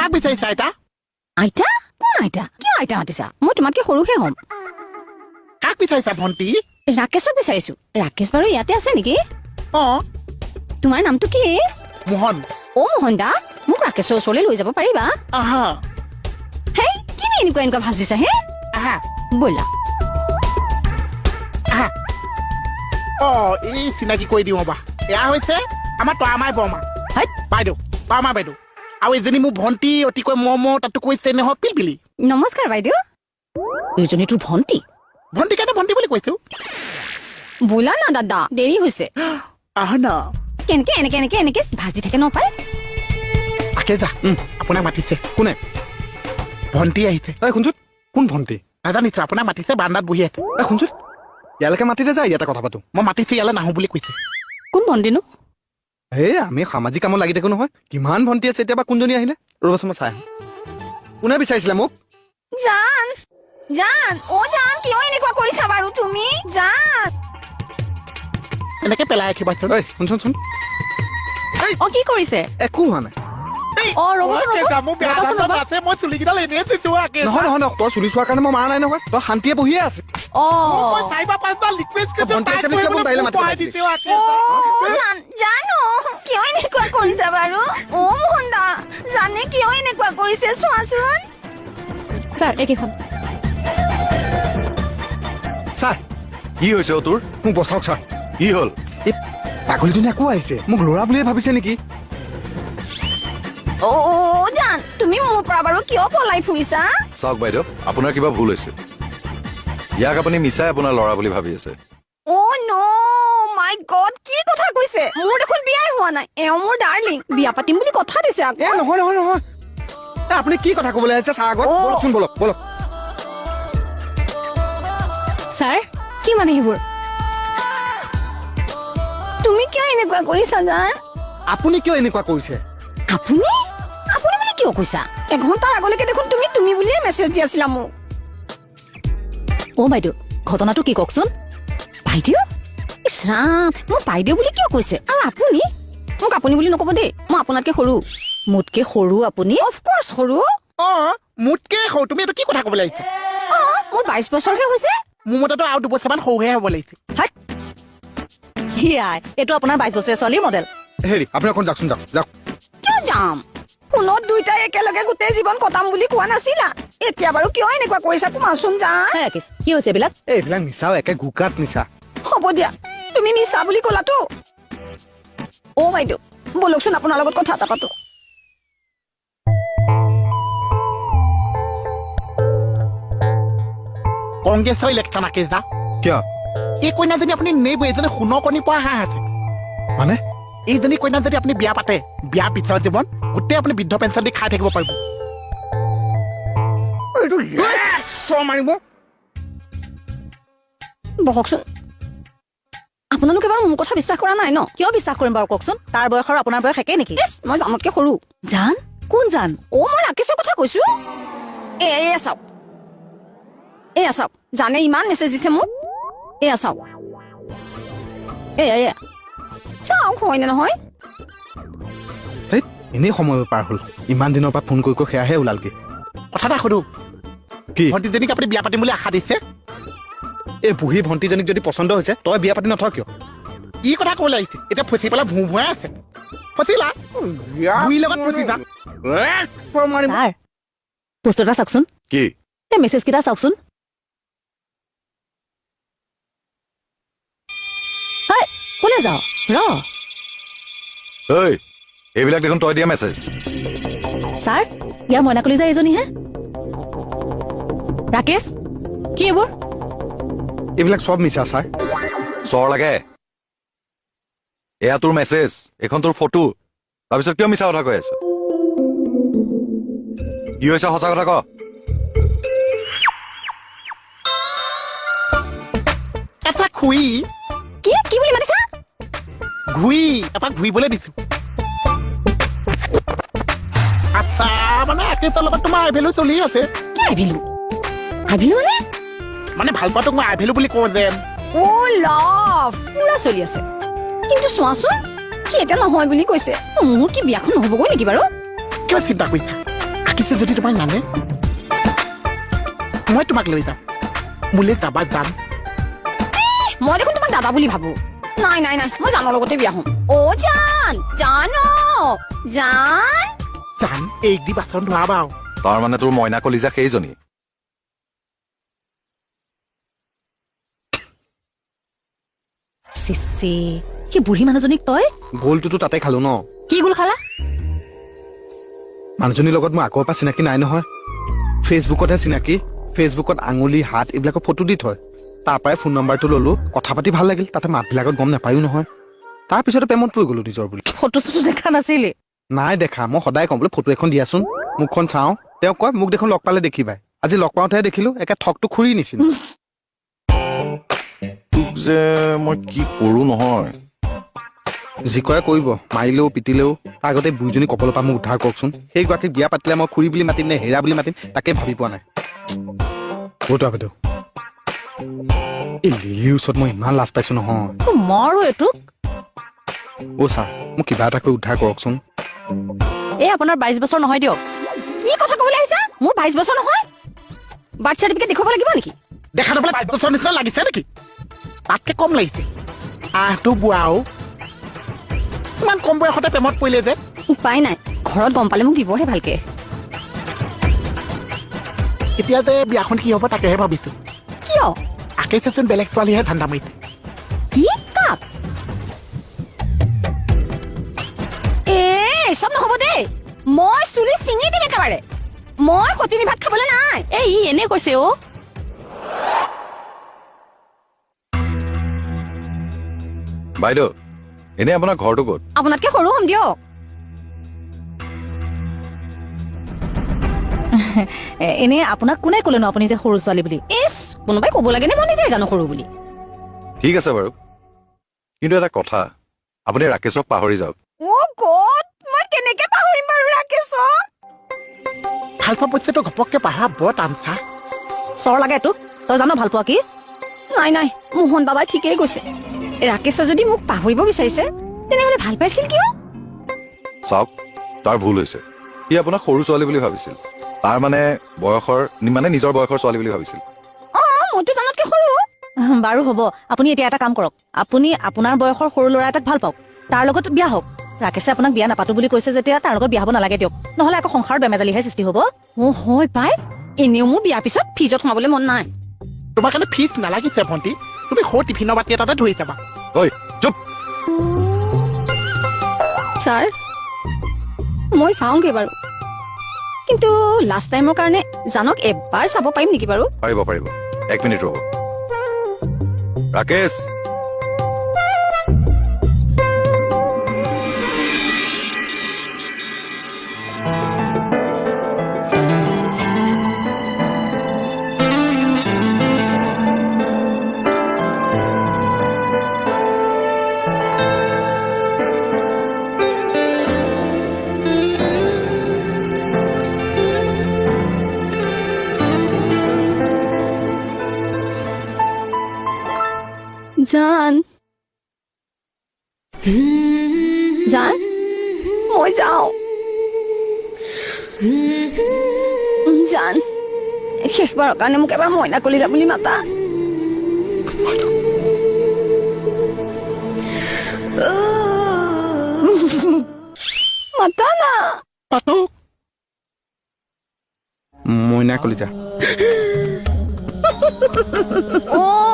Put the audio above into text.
কাক বিচাৰিছা আইতা আইতা কোন আইতা কিয় আইতা মাতিছা মই তোমাতকে সৰুহে হ'ম কাক বিচাৰিছা ভণ্টি ৰাকেশক বিচাৰিছো ৰাকেশ বাৰু ইয়াতে আছে নেকি অ তোমাৰ নামটো কি মোহন অ মোহন দা মোক ৰাকেশৰ ওচৰলৈ লৈ যাব পাৰিবা আহা হেই কিনে এনেকুৱা ভাজ দিছা হে আহা ব'লা আহা অ এই চিনাকি কৰি দিওঁ ৰ'বা এয়া হৈছে আমাৰ তৰামাই বৰমা বাইদেউ তৰামাই বাইদেউ আৰু এজনী মোৰ ভণ্টি অতিকৈ মৰমৰ তাতো কৈছে নহয় পিলপিলি নমস্কাৰ বাইদেউ এইজনী তোৰ ভণ্টি ভণ্টি কেইটা ভণ্টি বুলি কৈছো ব'লা না দাদা দেৰি হৈছে আহা না কেনেকে এনেকে এনেকে এনেকে ভাজি থাকে নপায় আকে যা আপোনাক মাতিছে কোনে ভণ্টি আহিছে শুনছোন কোন ভণ্টি নাজানিছো আপোনাক মাতিছে বাৰান্দাত বহি আছে শুনছোন ইয়ালৈকে মাতিতে যা ইয়াতে কথা পাতো মই মাতিছো ইয়ালৈ নাহো বুলি কৈছে কোন ভণ্টিনো হে আমি সামাজিক কামত লাগি থাকো নহয় কিমান ভণ্টি আছে এতিয়া বা কোনজনী আহিলে ৰ'বচোন মই চাই আহোঁ কোনে বিচাৰিছিলে মোক জান জান অ জান কিয় এনেকুৱা কৰিছা বাৰু তুমি জান এনেকে পেলাই ৰাখিবাচোন ঐ শুনচোন চোন অ কি কৰিছে একো হোৱা নাই অ ৰ'বচোন মই চুলিকেইডাল এনেই থৈছো নহয় নহয় নহয় তই চুলি চোৱাৰ কাৰণে মই মাৰা নাই নহয় তই শান্তিয়ে বহিয়ে আছে অ জানো কিয় এনেকুৱা কৰিছা বাৰু অ মোহন দা জানে কিয় এনেকুৱা কৰিছে চোৱাচোন ছাৰ একেখন ছাৰ কি হৈছে তোৰ মোক বচাওক ছাৰ কি হ'ল এই পাগলীজনী আকৌ আহিছে মোক ল'ৰা বুলিয়ে ভাবিছে নেকি অ জান তুমি মোৰ পৰা বাৰু কিয় পলাই ফুৰিছা চাওক বাইদেউ আপোনাৰ কিবা ভুল হৈছে ইয়াক আপুনি মিছাই আপোনাৰ ল'ৰা বুলি ভাবি আছে অ নো মাই গড কি কথা কৈছে মোৰ দেখোন বিয়াই হোৱা নাই এওঁ মোৰ ডাৰ্লিং বিয়া পাতিম বুলি কথা দিছে আকৌ নহয় নহয় নহয় আপুনি কি কথা ক'বলৈ আহিছে ছাৰ আগত বলকচোন বলক বলক ছাৰ কি মানে সেইবোৰ তুমি কিয় এনেকুৱা কৰিছা জান আপুনি কিয় এনেকুৱা কৰিছে আপুনি আপুনি বুলি কিয় কৈছা এঘণ্টাৰ আগলৈকে দেখোন তুমি তুমি বুলিয়ে মেছেজ দি আছিলা মোক অ বাইদেউ ঘটনাটো কি কওকচোন বাইদেউ ইছ ৰাম মোক বাইদেউ বুলি কিয় কৈছে আৰু আপুনি মোক আপুনি বুলি নক'ব দেই মই আপোনাতকে সৰু মোতকে সৰু আপুনি অফক'ৰ্চ সৰু অ মোতকে সৰু তুমি এইটো কি কথা ক'বলৈ আহিছা অ মোৰ 22 বছৰহে হৈছে মোৰ মতেতো আৰু 2 বছৰমান সৰুহে হ'ব লাগিছে হিয়াই এইটো আপোনাৰ 22 বছৰীয়া ছোৱালীৰ মডেল হেৰি আপুনি অকণ যাওকচোন যাওক যাওক কিয় যাম ফোনত দুইটাই একেলগে গোটেই জীৱন কটাম বুলি কোৱা নাছিলা এতিয়া বাৰু কিয় এনেকুৱা কৰিছা কোৱাচোন জান ৰাকেশ কি হৈছে এইবিলাক এইবিলাক মিছাও একে গুকাত নিচা হ'ব দিয়া তুমি মিছা বুলি ক'লাতো অ বাইদেউ বলকচোন আপোনাৰ লগত কথা এটা পাতো কংগ্ৰেছৰ ইলেকশ্যন আকে যা কিয় এই কইনাজনী আপুনি নেব এইজনী সোণৰ কণী পোৱা হাঁহ আছে মানে এইজনী কইনা যদি আপুনি বিয়া পাতে বিয়া পিছৰ জীৱন গোটেই আপুনি বৃদ্ধ পেঞ্চন দি খাই থাকিব পাৰিব মাৰিব বহকচোন আপোনালোকে বাৰু মোৰ কথা বিশ্বাস কৰা নাই ন কিয় বিশ্বাস কৰিম বাৰু কওকচোন তাৰ বয়স আৰু আপোনাৰ বয়স একেই নেকি ইছ মই জানতকে সৰু জান কোন জান অ মই ৰাকেশৰ কথা কৈছো এয়া চাওক জানে ইমান মেছেজ দিছে মোক এয়া চাওক এয়া চাওক হয়নে নহয় হেই এনেই সময় পাৰ হ'ল ইমান দিনৰ পৰা ফোন কৰি কৈ সেয়াহে ওলালগে কথা এটা সুধো কি ভণ্টিজনীক আপুনি বিয়া পাতিম বুলি আশা দিছে এই বুঢ়ী ভণ্টিজনীক যদি পচন্দ হৈছে তই বিয়া পাতি নথ কিয় কি কথা ক'বলৈ আহিছে এতিয়া ফচি পেলাই ভুৱাই আছে ফচিলা বুঢ়ীৰ লগত ফচি যা ছাৰ পোষ্ট এটা চাওকচোন কি এই মেছেজ কেইটা চাওকচোন হাই কোনে যাও ঐ এইবিলাক দেখোন তই দিয়া মেছেজ ছাৰ ইয়াৰ মইনাকলি যায় এজনীহে ৰাকেশ কি এইবোৰ এইবিলাক চব মিছা ছাৰ চৰ লাগে এয়া তোৰ মেছেজ এইখন তোৰ ফটো তাৰপিছত কিয় মিছা কথা কৈ আছ কি হৈছে সঁচা কথা ক আচ্ছা খুৰী কি কি বুলি মাতিছা ঘূৰি এপাক ঘূৰিবলৈ দিছো আচ্ছা মানে আকেশৰ লগত তোমাৰ আইভেলু চলি আছে কি আইভিলো মানে ভাল পোৱাটোক মই আইভেলু বুলি কওঁ যেন অ লাভ পুৰা চলি আছে কিন্তু চোৱাচোন সি এতিয়া নহয় বুলি কৈছে মোৰ কি বিয়াখন নহ'বগৈ নেকি বাৰু কিয় চিন্তা কৰিছা আঁকিছে যদি তোমাক নানে মই তোমাক লৈ যাম মোলৈ যাবা যাম মই দেখোন তোমাক দাদা বুলি ভাবো নাই নাই নাই মই জানৰ লগতে বিয়া হম অ' জান জান জান জান এই দি বাচন ধোৱাবা তাৰ মানে তোৰ মইনা কলিজা সেইজনী চিচি কি বুঢ়ী মানুহজনীক তই গ'লটোতো তাতে খালো ন কি গোল খালা মানুহজনীৰ লগত মই আগৰ পৰা চিনাকি নাই নহয় ফেচবুকতহে চিনাকি ফেচবুকত আঙুলি হাত এইবিলাকৰ ফটো দি থয় তাৰ পৰাই ফোন নম্বৰটো ল'লো কথা পাতি ভাল লাগিল তাতে মাতবিলাকত গম নাপায়ো নহয় তাৰপিছতে প্ৰেমত পৰি গ'লো নিজৰ বুলি ফটো চটো দেখা নাছিলি নাই দেখা মই সদায় কওঁ বোলে ফটো এখন দিয়াচোন মুখখন চাওঁ তেওঁ কয় মোক দেখোন লগ পালে দেখিবাই আজি লগ পাওঁতেহে দেখিলো একে ঠকটো খুৰি নিচিনা তোক যে মই কি কৰো নহয় যি কয় কৰিব মাৰিলেও পিটিলেও তাৰ আগতে বুঢ়ীজনী কপালৰ পৰা মোক উদ্ধাৰ কৰকচোন সেইগৰাকীক বিয়া পাতিলে মই খুৰী বুলি মাতিম নে হেৰা বুলি মাতিম তাকে ভাবি পোৱা নাই বৌতা বাইদেউ এই লিলিৰ ওচৰত মই ইমান লাজ পাইছো নহয় মৰো এইটো অ' ছাৰ মোক কিবা এটা কৰি উদ্ধাৰ কৰকচোন এই আপোনাৰ 22 বছৰ নহয় দিয়ক কি কথা ক'বলৈ আহিছা মোৰ 22 বছৰ নহয় বাৰ্থ চাৰ্টিফিকেট দেখুৱাব লাগিব নেকি দেখা নাপালে 22 বছৰ নিচিনা লাগিছে নেকি তাতকে কম লাগিছে আহটো বুঢ়াও ইমান কম বয়সতে প্ৰেমত পৰিলে যে উপায় নাই ঘৰত গম পালে মোক দিবহে ভালকে এতিয়া যে বিয়াখন কি হ'ব তাকেহে ভাবিছো কিয় আকেচোন বেলেগ ছোৱালীহে ধান্দা মাৰিছে কি কাপ চব নহ'ব দেই মই চুলি চিঙি দিম একেবাৰে মই সতিনী ভাত খাবলৈ নাই এই ই এনে কৈছে অ বাইদেউ এনে আপোনাৰ ঘৰটো ক'ত আপোনাতকে সৰু হ'ম দিয়ক এনে আপোনাক কোনে ক'লেনো আপুনি যে সৰু ছোৱালী বুলি ইছ কোনোবাই ক'ব লাগে নে মই নিজে জানো সৰু বুলি ঠিক আছে বাৰু কিন্তু এটা কথা আপুনি ৰাকেশক পাহৰি যাওক অ' গড মই কেনেকে পাহৰিম বাৰু ৰাকেশক ভাল পোৱা বস্তুটো ঘপককে পাহৰা বৰ টান চা চৰ লাগে তোক তই জানো ভাল পোৱা কি নাই নাই মোহন বাবাই ঠিকেই কৈছে ৰাকেশে যদি মোক পাহৰিব বিচাৰিছে তেনেহ'লে ভাল পাইছিল কিয় চাওক তাৰ ভুল হৈছে সি আপোনাক সৰু ছোৱালী বুলি ভাবিছিল তাৰ মানে নিজৰ বয়সৰ ছোৱালী বুলি ভাবিছিল অ' মইতো জানতকে সৰু বাৰু হ'ব আপুনি এতিয়া এটা কাম কৰক আপুনি আপোনাৰ বয়সৰ সৰু ল'ৰা এটাক ভাল পাওক তাৰ লগত বিয়া হওক ৰাকেশে আপোনাক বিয়া নাপাতো বুলি কৈছে যেতিয়া তাৰ লগত বিয়া হ'ব নালাগে দিয়ক নহ'লে আকৌ সংসাৰ বেমেজালিহে সৃষ্টি হ'ব অ' হয় পাই এনেও মোৰ বিয়াৰ পিছত ফ্ৰিজত সোমাবলৈ মন নাই তোমাৰ কাৰণে ফিজ নালাগিছে ভণ্টি তুমি সৰু টিফিনৰ বাতি এটাতে ধৰি যাবা ঐ চুপ ছাৰ মই চাওঁগে বাৰু কিন্তু লাষ্ট টাইমৰ কাৰণে জানক এবাৰ চাব পাৰিম নেকি বাৰু পাৰিব 1 মিনিট ৰ'ব ৰাকেশ জান জান মই যাওঁ জান শেষবাৰৰ কাৰণে মোক এবাৰ মইনা কলিজা বুলি মাতা মাতা না পাতক মইনা কলিজা অ'